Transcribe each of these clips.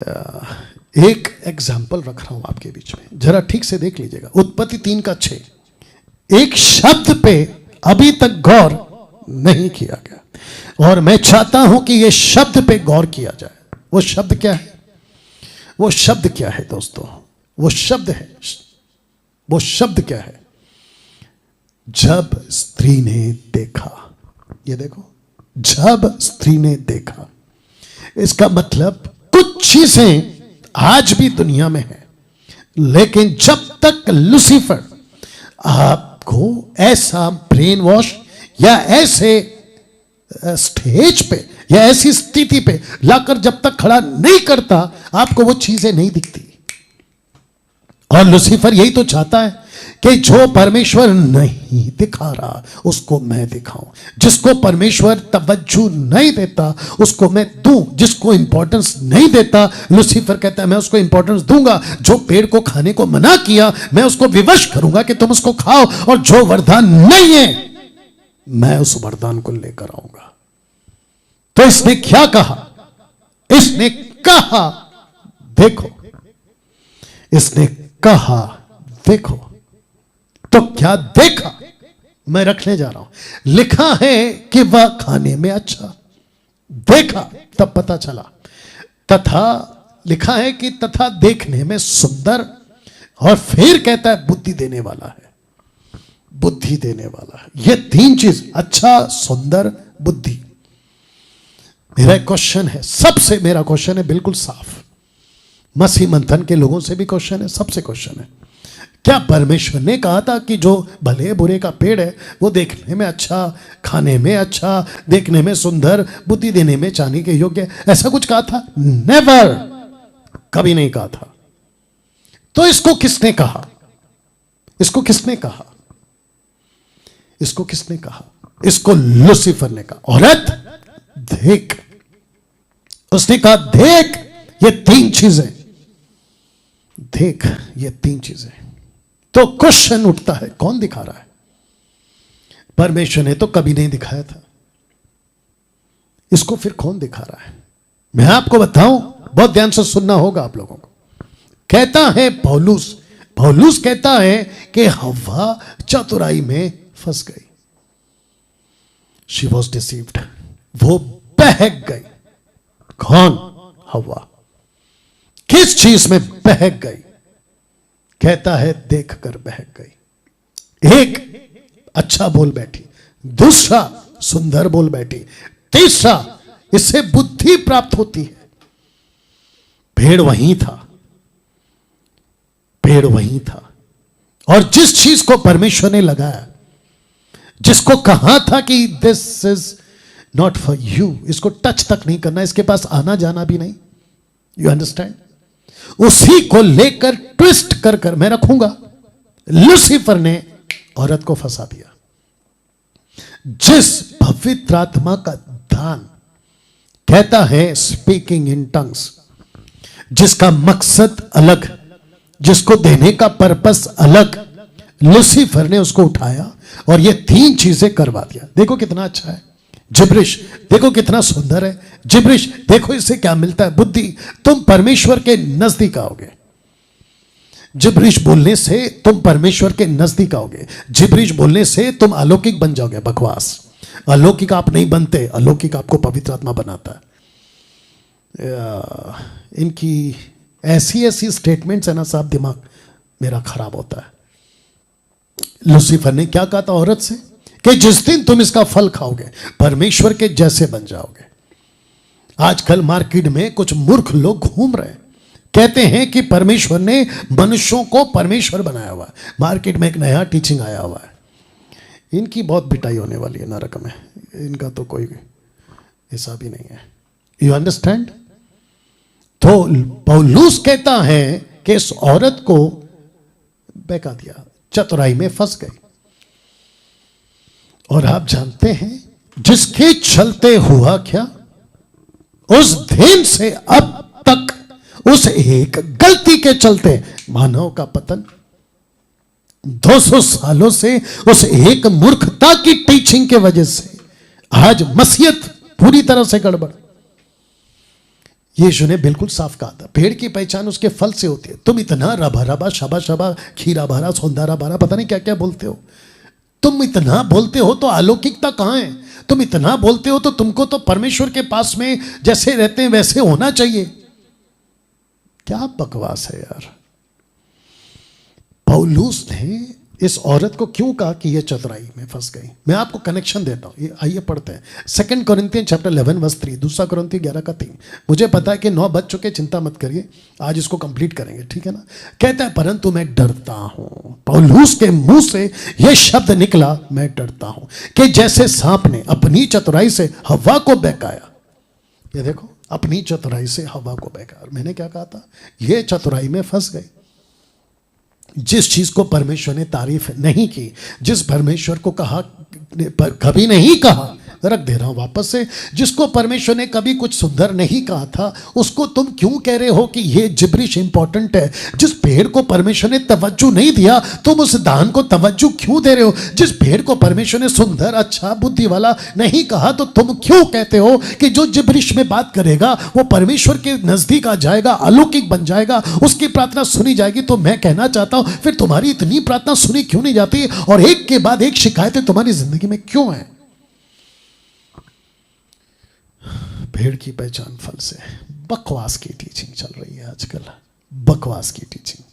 एक एग्जाम्पल रख रहा हूं आपके बीच में, जरा ठीक से देख लीजिएगा। उत्पत्ति 3:6 एक शब्द पे अभी तक गौर नहीं किया गया और मैं चाहता हूं कि यह शब्द पे गौर किया जाए। वो शब्द क्या है? वो शब्द क्या है दोस्तों? वो शब्द है, वो शब्द क्या है? जब स्त्री ने देखा। ये देखो, जब स्त्री ने देखा, इसका मतलब कुछ चीजें आज भी दुनिया में है, लेकिन जब तक लूसीफर आपको ऐसा ब्रेन वॉश या ऐसे स्टेज पे या ऐसी स्थिति पे लाकर जब तक खड़ा नहीं करता, आपको वो चीजें नहीं दिखती। और लूसीफर यही तो चाहता है कि जो परमेश्वर नहीं दिखा रहा उसको मैं दिखाऊं, जिसको परमेश्वर तवज्जो नहीं देता उसको मैं दूं, जिसको इंपॉर्टेंस नहीं देता लूसीफर कहता है मैं उसको इंपॉर्टेंस दूंगा। जो पेड़ को खाने को मना किया मैं उसको विवश करूंगा कि तुम उसको खाओ, और जो वरदान नहीं है मैं उस वरदान को लेकर आऊंगा। तो इसने क्या कहा? इसने कहा देखो, इसने कहा देखो। तो क्या देखा? मैं रखने जा रहा हूं। लिखा है कि वह खाने में अच्छा। देखा तब पता चला। तथा लिखा है कि तथा देखने में सुंदर, और फिर कहता है बुद्धि देने वाला है। बुद्धि देने वाला है। ये तीन चीज, अच्छा, सुंदर, बुद्धि। मेरा क्वेश्चन है, सबसे मेरा क्वेश्चन है बिल्कुल साफ, मसीह मंथन के लोगों से भी क्वेश्चन है, सबसे क्वेश्चन है, क्या परमेश्वर ने कहा था कि जो भले बुरे का पेड़ है वो देखने में अच्छा, खाने में अच्छा, देखने में सुंदर, बुद्धि देने में चाहने के योग्य, ऐसा कुछ कहा था? नेवर, कभी नहीं कहा था। तो इसको किसने कहा? इसको किसने कहा? इसको किसने कहा? इसको लूसीफर ने कहा। औरत देख, उसने कहा देख ये तीन चीजें, देख ये तीन चीजें। तो क्वेश्चन उठता है, कौन दिखा रहा है? परमेश्वर ने तो कभी नहीं दिखाया था, इसको फिर कौन दिखा रहा है? मैं आपको बताऊं, बहुत ध्यान से सुनना होगा आप लोगों को। कहता है पौलुस, पौलुस कहता है कि हव्वा चतुराई में फंस गई। शी वॉज डिसीव्ड, वो बहक गई। कौन? हव्वा। किस चीज में बहक गई? कहता है देखकर बहक गई। एक, अच्छा बोल बैठी, दूसरा सुंदर बोल बैठी, तीसरा इससे बुद्धि प्राप्त होती है। पेड़ वहीं था, पेड़ वहीं था, और जिस चीज को परमेश्वर ने लगाया, जिसको कहा था कि this is not for you, इसको टच तक नहीं करना, इसके पास आना जाना भी नहीं, यू अंडरस्टैंड, उसी को लेकर ट्विस्ट कर कर मैं रखूंगा। लूसीफर ने औरत को फंसा दिया। जिस पवित्र आत्मा का दान कहता है स्पीकिंग इन टंग्स, जिसका मकसद अलग, जिसको देने का पर्पस अलग, लूसीफर ने उसको उठाया और ये तीन चीजें करवा दिया। देखो कितना अच्छा है जिब्रिश, देखो कितना सुंदर है जिब्रिश, देखो इससे क्या मिलता है? बुद्धि। तुम परमेश्वर के नजदीक आओगे। जिब्रिश बोलने से तुम परमेश्वर के नजदीक आओगे। जिब्रिश बोलने से तुम अलौकिक बन जाओगे। बकवास, अलौकिक आप नहीं बनते, अलौकिक आपको पवित्र आत्मा बनाता है। इनकी ऐसी ऐसी स्टेटमेंट्स है ना साहब, दिमाग मेरा खराब होता है। लूसीफर ने क्या कहा था औरत से कि जिस दिन तुम इसका फल खाओगे परमेश्वर के जैसे बन जाओगे। आजकल मार्केट में कुछ मूर्ख लोग घूम रहे हैं, कहते हैं कि परमेश्वर ने मनुष्यों को परमेश्वर बनाया हुआ है। मार्केट में एक नया टीचिंग आया हुआ है, इनकी बहुत पिटाई होने वाली है नरक में, इनका तो कोई हिसाब ही नहीं है। You understand? तो पौलुस कहता है कि इस औरत को बहका दिया, चतुराई में फंस गई। और आप जानते हैं जिसके चलते हुआ क्या? उस दिन से अब तक उस एक गलती के चलते मानव का पतन। 200 सालों से उस एक मूर्खता की टीचिंग के वजह से आज मसीहत पूरी तरह से गड़बड़। यीशु ने बिल्कुल साफ कहा था, पेड़ की पहचान उसके फल से होती है। तुम इतना रबा रबा शबा शबा खीरा भरा सौंदारा भरा पता नहीं क्या क्या बोलते हो। तुम इतना बोलते हो तो अलौकिकता कहाँ है? तुम इतना बोलते हो तो तुमको तो परमेश्वर के पास में जैसे रहते हैं वैसे होना चाहिए। क्या बकवास है यार। पौलुस ने इस औरत को क्यों कहा कि यह चतुराई में फंस गई? मैं आपको कनेक्शन देता हूं, आइए पढ़ते हैं 2 कोरिन्थियन चैप्टर 11 वर्स 3, 2 कोरिन्थियन 11 का 3। मुझे पता है कि 9 बज चुके, चिंता मत करिए, आज इसको कंप्लीट करेंगे, ठीक है ना। कहता है परंतु मैं डरता हूं। पौलुस के मुंह से यह शब्द निकला, मैं डरता हूं, कि जैसे सांप ने अपनी चतुराई से हवा को बहकाया। ये देखो, अपनी चतुराई से हवा को बहकाया। मैंने क्या कहा था? यह चतुराई में फंस गई। जिस चीज को परमेश्वर ने तारीफ नहीं की, जिस परमेश्वर को कहा कभी नहीं कहा, रख दे रहा हूं वापस से, जिसको परमेश्वर ने कभी कुछ सुंदर नहीं कहा था, उसको तुम क्यों कह रहे हो कि ये जिब्रिश इंपॉर्टेंट है? जिस पेड़ को परमेश्वर ने तवज्जो नहीं दिया, तुम उस दान को तवज्जो क्यों दे रहे हो? जिस पेड़ को परमेश्वर ने सुंदर, अच्छा, बुद्धि वाला नहीं कहा, तो तुम क्यों कहते हो कि जो जिब्रिश में बात करेगा वो परमेश्वर के नजदीक आ जाएगा, अलौकिक बन जाएगा, उसकी प्रार्थना सुनी जाएगी? तो मैं कहना चाहता हूं, फिर तुम्हारी इतनी प्रार्थना सुनी क्यों नहीं जाती, और एक के बाद एक शिकायतें तुम्हारी जिंदगी में क्यों है? भेड़ की पहचान फल से। बकवास की टीचिंग चल रही है आजकल, बकवास की टीचिंग।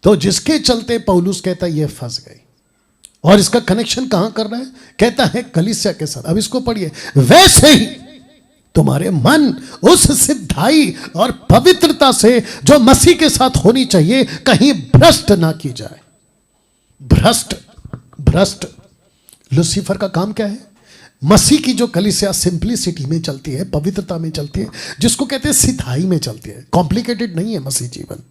तो जिसके चलते पौलुस कहता है ये फंस गई, और इसका कनेक्शन कहां कर रहा है? कहता है कलीसिया के साथ। अब इसको पढ़िए, वैसे ही तुम्हारे मन उस सिद्धाई और पवित्रता से जो मसीह के साथ होनी चाहिए कहीं भ्रष्ट ना की जाए। भ्रष्ट लूसीफर का काम क्या है? मसीह की जो कलीसिया सिंप्लिसिटी में चलती है, पवित्रता में चलती है, जिसको कहते हैं सिधाई में चलती है। कॉम्प्लिकेटेड नहीं है मसीह जीवन।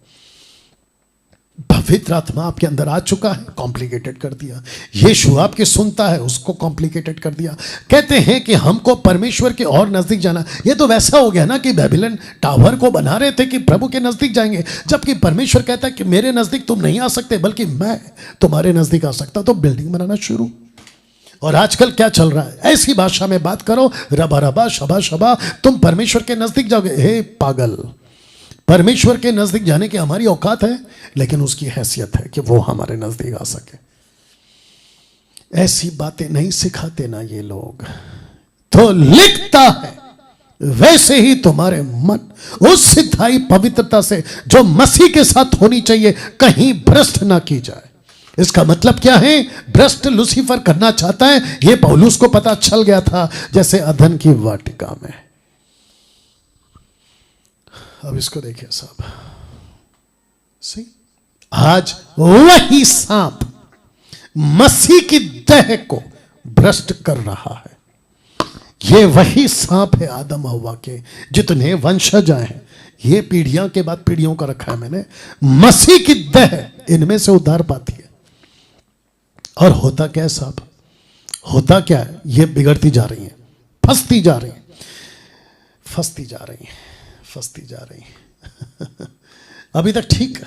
पवित्र आत्मा आपके अंदर आ चुका है, कॉम्प्लिकेटेड कर दिया। यीशु आपके सुनता है, उसको कॉम्प्लिकेटेड कर दिया। कहते हैं कि हमको परमेश्वर के और नजदीक जाना। ये तो वैसा हो गया ना कि बेबीलोन टावर को बना रहे थे कि प्रभु के नजदीक जाएंगे, जबकि परमेश्वर कहता है कि मेरे नजदीक तुम नहीं आ सकते, बल्कि मैं तुम्हारे नजदीक आ सकता। तो बिल्डिंग बनाना शुरू। और आजकल क्या चल रहा है? ऐसी भाषा में बात करो, रबा रबा शबा शबा, तुम परमेश्वर के नजदीक जाओगे। हे पागल, परमेश्वर के नजदीक जाने की हमारी औकात है, लेकिन उसकी हैसियत है कि वो हमारे नजदीक आ सके। ऐसी बातें नहीं सिखाते ना ये लोग। तो लिखता है वैसे ही तुम्हारे मन उस सिद्धाई पवित्रता से जो मसीह के साथ होनी चाहिए कहीं भ्रष्ट ना की जाए। इसका मतलब क्या है? भ्रष्ट लूसीफर करना चाहता है, यह पौलुस को पता चल गया था, जैसे अदन की वाटिका में। अब इसको देखिए साहब, सही, आज वही सांप मसीह की देह को भ्रष्ट कर रहा है। ये वही सांप है आदम हव्वा के जितने वंशज आए हैं, ये पीढ़ियां के बाद पीढ़ियों का रखा है मैंने। मसीह की देह इनमें से उद्धार पाती है। और होता क्या है साहब? होता क्या है? ये बिगड़ती जा रही है, फंसती जा रही है, फंसती जा रही है, फंसती जा रही है। अभी तक ठीक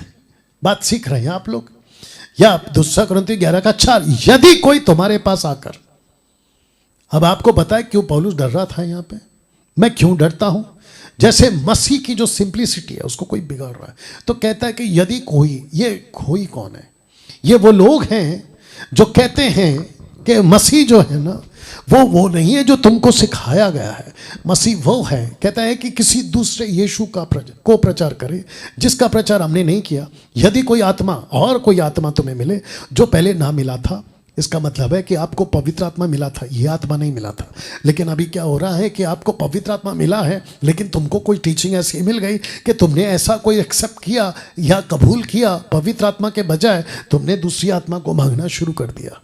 बात सीख रहे हैं आप लोग? या 2 कोरिन्थियों 11 का 4, यदि कोई तुम्हारे पास आकर, अब आपको पता है क्यों पौलुस डर रहा था यहां पे? मैं क्यों डरता हूं? जैसे मसीह की जो सिंप्लिसिटी है उसको कोई बिगाड़ रहा है, तो कहता है कि यदि कोई, ये कोई कौन है? ये वो लोग हैं जो कहते हैं कि मसीह जो है ना वो नहीं है जो तुमको सिखाया गया है। मसीह वो है, कहता है कि किसी दूसरे यीशु का को प्रचार करे जिसका प्रचार हमने नहीं किया। यदि कोई आत्मा और कोई आत्मा तुम्हें मिले जो पहले ना मिला था, इसका मतलब है कि आपको पवित्र आत्मा मिला था, ये आत्मा नहीं मिला था। लेकिन अभी क्या हो रहा है कि आपको पवित्र आत्मा मिला है, लेकिन तुमको कोई टीचिंग ऐसी मिल गई कि तुमने ऐसा कोई एक्सेप्ट किया या कबूल किया, पवित्र आत्मा के बजाय तुमने दूसरी आत्मा को मांगना शुरू कर दिया,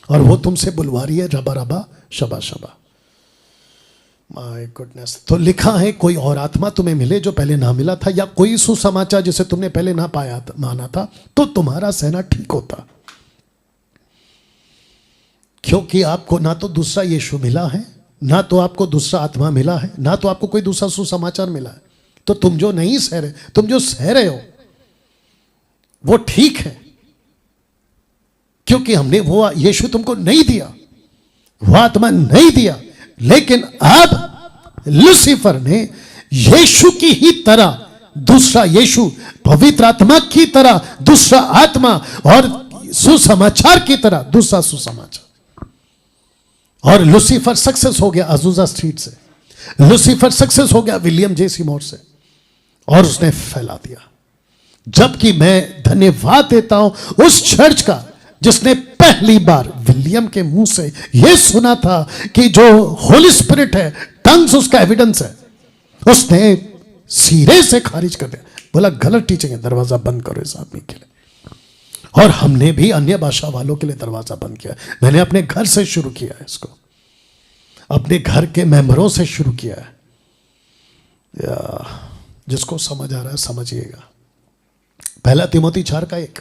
और वो तुमसे बुलवा रही है रबा रबा शबा शबा। My goodness. तो लिखा है कोई और आत्मा तुम्हें मिले जो पहले ना मिला था, या कोई सुसमाचार जिसे तुमने पहले ना पाया माना था, तो तुम्हारा सहना ठीक होता, क्योंकि आपको ना तो दूसरा यीशु मिला है, ना तो आपको दूसरा आत्मा मिला है, ना तो आपको कोई दूसरा सुसमाचार मिला है। तो तुम जो नहीं सह रहे, तुम जो सह रहे हो वो ठीक है, क्योंकि हमने वो यीशु तुमको नहीं दिया, वो आत्मा नहीं दिया। लेकिन अब लूसीफर ने यीशु की ही तरह दूसरा यीशु, पवित्र आत्मा की तरह दूसरा आत्मा, और सुसमाचार की तरह दूसरा सुसमाचार। और लूसीफर सक्सेस हो गया अजूजा स्ट्रीट से, लूसीफर सक्सेस हो गया विलियम जे सीमोर से, और उसने फैला दिया। जबकि मैं धन्यवाद देता हूं उस चर्च का जिसने पहली बार विलियम के मुंह से यह सुना था कि जो होली स्पिरिट है, टंग्स उसका एविडेंस है, उसने सिरे से खारिज कर दिया, बोला गलत टीचिंग है, दरवाजा बंद करो इस आदमी के लिए। और हमने भी अन्य भाषा वालों के लिए दरवाजा बंद किया। मैंने अपने घर से शुरू किया है इसको, अपने घर के मेंबरों से शुरू किया है। जिसको समझ आ रहा है समझिएगा। पहला तिमोथी 4:1,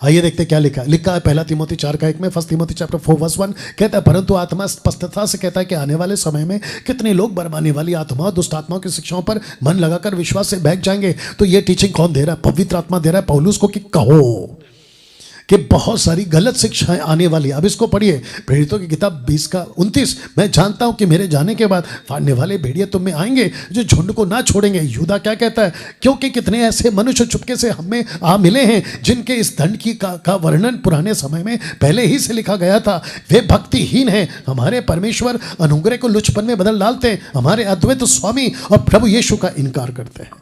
आइए देखते क्या लिखा है। लिखा है पहला तिमोथी 4:1 में, फर्स्ट तिमोथी चैप्टर 4:1 कहता है, परंतु आत्मा स्पष्टता से कहता है कि आने वाले समय में कितने लोग बरमाने वाली आत्मा और दुष्ट आत्माओं की शिक्षाओं पर मन लगाकर विश्वास से बहक जाएंगे। तो ये टीचिंग कौन दे रहा है? पवित्र आत्मा दे रहा है पौलुस को कि कहो कि बहुत सारी गलत शिक्षाएं आने वाली। अब इसको पढ़िए, प्रेरितों की किताब 20:29। मैं जानता हूं कि मेरे जाने के बाद फाड़ने वाले भेड़िए तुम में आएंगे जो झुंड को ना छोड़ेंगे। यूदा क्या कहता है? क्योंकि कितने ऐसे मनुष्य चुपके से हमें आ मिले हैं जिनके इस दंड की का वर्णन पुराने समय में पहले ही से लिखा गया था। वे भक्तिहीन हैं, हमारे परमेश्वर अनुग्रह को लुचपन में बदल डालते हैं, हमारे अद्वैत स्वामी और प्रभु यीशु का इनकार करते हैं।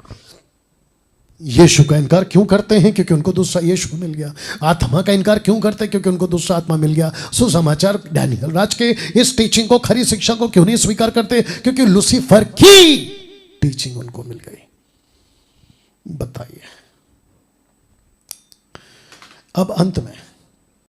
यीशु का इनकार क्यों करते हैं? क्योंकि उनको दूसरा यीशु मिल गया। आत्मा का इनकार क्यों करते हैं? क्योंकि उनको दूसरा आत्मा मिल गया। सुसमाचार डैनियल राज के इस टीचिंग को, खरी शिक्षा को क्यों नहीं स्वीकार करते? क्योंकि लूसीफर की टीचिंग उनको मिल गई। बताइए। अब अंत में